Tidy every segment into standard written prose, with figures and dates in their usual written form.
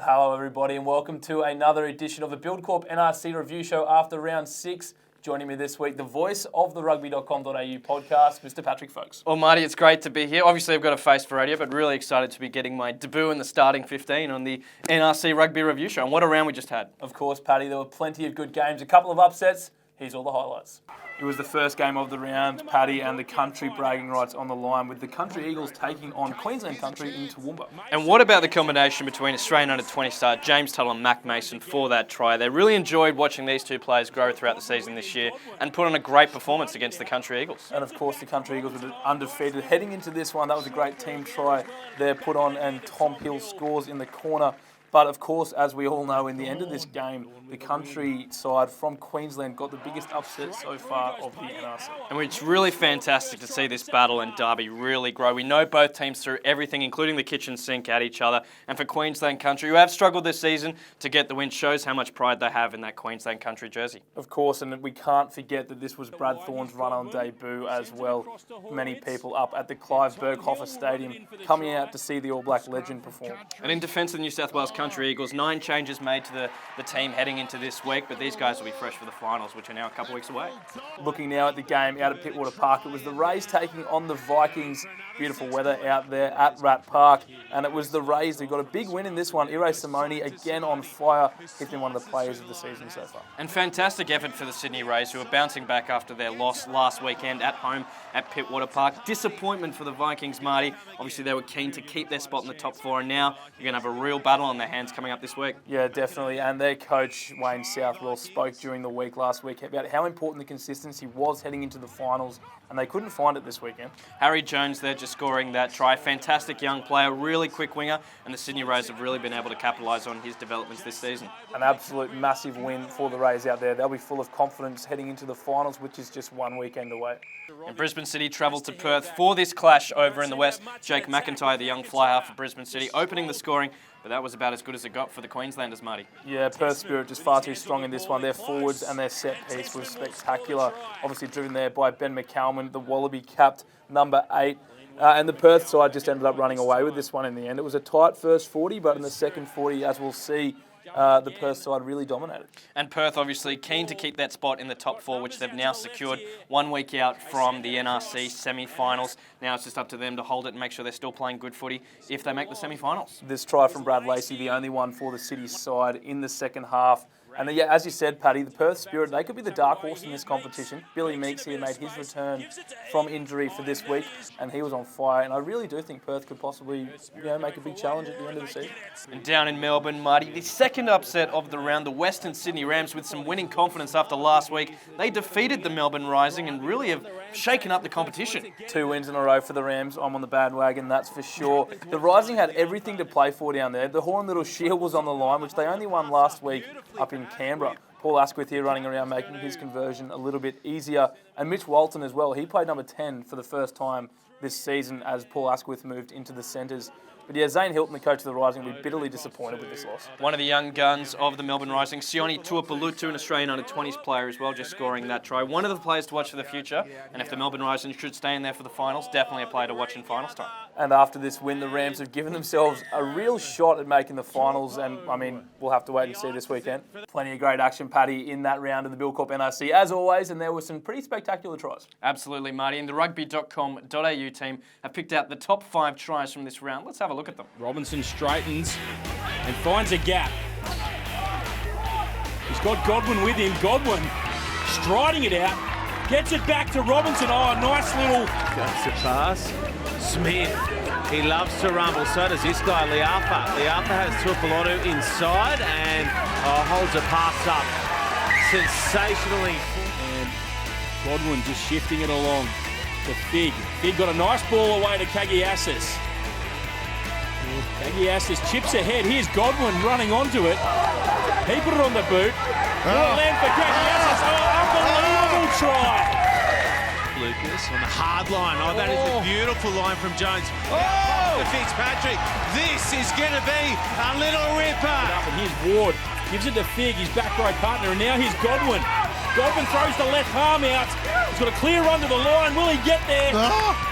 Hello everybody and welcome to another edition of the Buildcorp NRC review show after round 6. Joining me this week, the voice of the Rugby.com.au podcast, Mr. Patrick Folks. Well, Marty, it's great to be here. Obviously, I've got a face for radio, but really excited to be getting my debut in the starting 15 on the NRC Rugby Review Show. And what a round we just had. Of course, Paddy, there were plenty of good games, a couple of upsets. Here's all the highlights. It was the first game of the round, Paddy, and the country bragging rights on the line with the Country Eagles taking on Queensland Country in Toowoomba. And what about the combination between Australian under-20 star James Tuttle and Mac Mason for that try? They really enjoyed watching these two players grow throughout the season this year and put on a great performance against the Country Eagles. And of course, the Country Eagles were undefeated. Heading into this one, that was a great team try there put on, and Tom Hill scores in the corner. But of course, as we all know, in the end of this game, the country side from Queensland got the biggest upset so far of the NRC. And it's really fantastic to see this battle and derby really grow. We know both teams threw everything, including the kitchen sink, at each other. And for Queensland Country, who have struggled this season to get the win, shows how much pride they have in that Queensland Country jersey. Of course, and we can't forget that this was Brad Thorne's run-on debut as well. Many people up at the Clive Berghofer Stadium coming out to see the All Black legend perform. And in defence of the New South Wales Country Eagles, 9 changes made to the team heading into this week, but these guys will be fresh for the finals, which are now a couple of weeks away. Looking now at the game out at Pittwater Park, it was the Rays taking on the Vikings. Beautiful weather out there at Rat Park, and it was the Rays who got a big win in this one. Ire Simone again on fire, he's been one of the players of the season so far. And fantastic effort for the Sydney Rays, who are bouncing back after their loss last weekend at home at Pittwater Park. Disappointment for the Vikings, Marty. Obviously, they were keen to keep their spot in the top 4, and now you're going to have a real battle on their hands coming up this week. Yeah, definitely. And their coach, Wayne Southwell, spoke during the week last week about how important the consistency was heading into the finals, and they couldn't find it this weekend. Harry Jones there just scoring that try. Fantastic young player, really quick winger, and the Sydney Rays have really been able to capitalise on his developments this season. An absolute massive win for the Rays out there. They'll be full of confidence heading into the finals, which is just one weekend away. And Brisbane City travelled to Perth for this clash over in the West. Jake McIntyre, the young fly-half for Brisbane City, opening the scoring, but that was about as good as it got for the Queenslanders, Marty. Yeah, Perth Spirit just far too strong in this one. Their forwards and their set piece was spectacular. Obviously driven there by Ben McCalman, the Wallaby capped number 8. And the Perth side just ended up running away with this one in the end. It was a tight first 40, but in the second 40, as we'll see, the Perth side really dominated. And Perth obviously keen to keep that spot in the top 4, which they've now secured 1 week out from the NRC semi-finals. Now it's just up to them to hold it and make sure they're still playing good footy if they make the semi-finals. This try from Brad Lacey, the only one for the City side in the second half. And yeah, as you said, Paddy, the Perth Spirit, they could be the dark horse in this competition. Billy Meeks here made his return from injury for this week, and he was on fire. And I really do think Perth could possibly, make a big challenge at the end of the season. And down in Melbourne, Marty, the second upset of the round, the Western Sydney Rams, with some winning confidence after last week. They defeated the Melbourne Rising and really have shaken up the competition. 2 wins in a row for the Rams. I'm on the bandwagon, that's for sure. The Rising had everything to play for down there. The Horn Little Shield was on the line, which they only won last week up in Canberra. Paul Asquith here running around making his conversion a little bit easier. And Mitch Walton as well. He played number 10 for the first time this season as Paul Asquith moved into the centres. But yeah, Zane Hilton, the coach of the Rising, will be bitterly disappointed with this loss. One of the young guns of the Melbourne Rising, Sione Tuipulotu, an Australian under-20s player as well, just scoring that try. One of the players to watch for the future, and if the Melbourne Rising should stay in there for the finals, definitely a player to watch in finals time. And after this win, the Rams have given themselves a real shot at making the finals, and we'll have to wait and see this weekend. Plenty of great action, Paddy, in that round of the Buildcorp NRC, as always, and there were some pretty spectacular tries. Absolutely, Marty, and the Rugby.com.au team have picked out the top 5 tries from this round. Let's have a look at them. Robinson straightens and finds a gap. He's got Godwin with him. Godwin striding it out. Gets it back to Robinson. Oh, nice little... Goes to pass. Smith. He loves to rumble. So does this guy, Liafa. Liafa has Tuipulotu inside and holds a pass up sensationally. And Godwin just shifting it along to Fig. Fig got a nice ball away to Kagiasis. Kagiasis chips ahead. Here's Godwin running onto it. He put it on the boot. Well then for Kagiasis. Oh, unbelievable try. Lucas on the hard line. Oh, that is a beautiful line from Jones. Oh, Fitzpatrick. This is going to be a little ripper. And here's Ward. Gives it to Fig, his back row partner. And now here's Godwin. Godwin throws the left arm out. He's got a clear run to the line. Will he get there?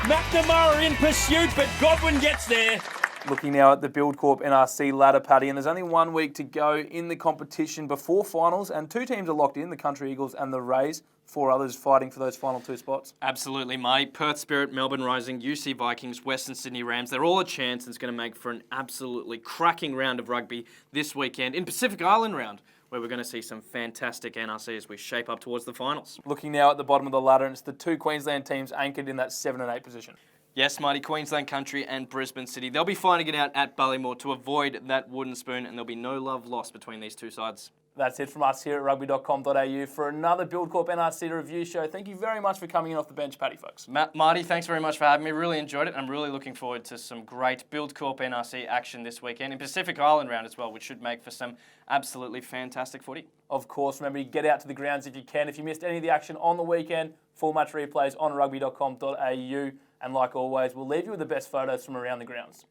McNamara in pursuit, but Godwin gets there. Looking now at the Buildcorp NRC ladder, Paddy, and there's only 1 week to go in the competition before finals, and 2 teams are locked in, the Country Eagles and the Rays. 4 others fighting for those final 2 spots. Absolutely, Marty. Perth Spirit, Melbourne Rising, UC Vikings, Western Sydney Rams. They're all a chance, and it's going to make for an absolutely cracking round of rugby this weekend in Pacific Island round, where we're going to see some fantastic NRC as we shape up towards the finals. Looking now at the bottom of the ladder, and it's the 2 Queensland teams anchored in that 7 and 8 position. Yes, Marty, Queensland Country and Brisbane City. They'll be fighting it out at Ballymore to avoid that wooden spoon, and there'll be no love lost between these 2 sides. That's it from us here at Rugby.com.au for another Buildcorp NRC review show. Thank you very much for coming in off the bench, Paddy, folks. Marty, thanks very much for having me. Really enjoyed it. I'm really looking forward to some great Buildcorp NRC action this weekend in Pacific Island round as well, which should make for some absolutely fantastic footy. Of course, remember, you get out to the grounds if you can. If you missed any of the action on the weekend, full match replays on Rugby.com.au. And like always, we'll leave you with the best photos from around the grounds.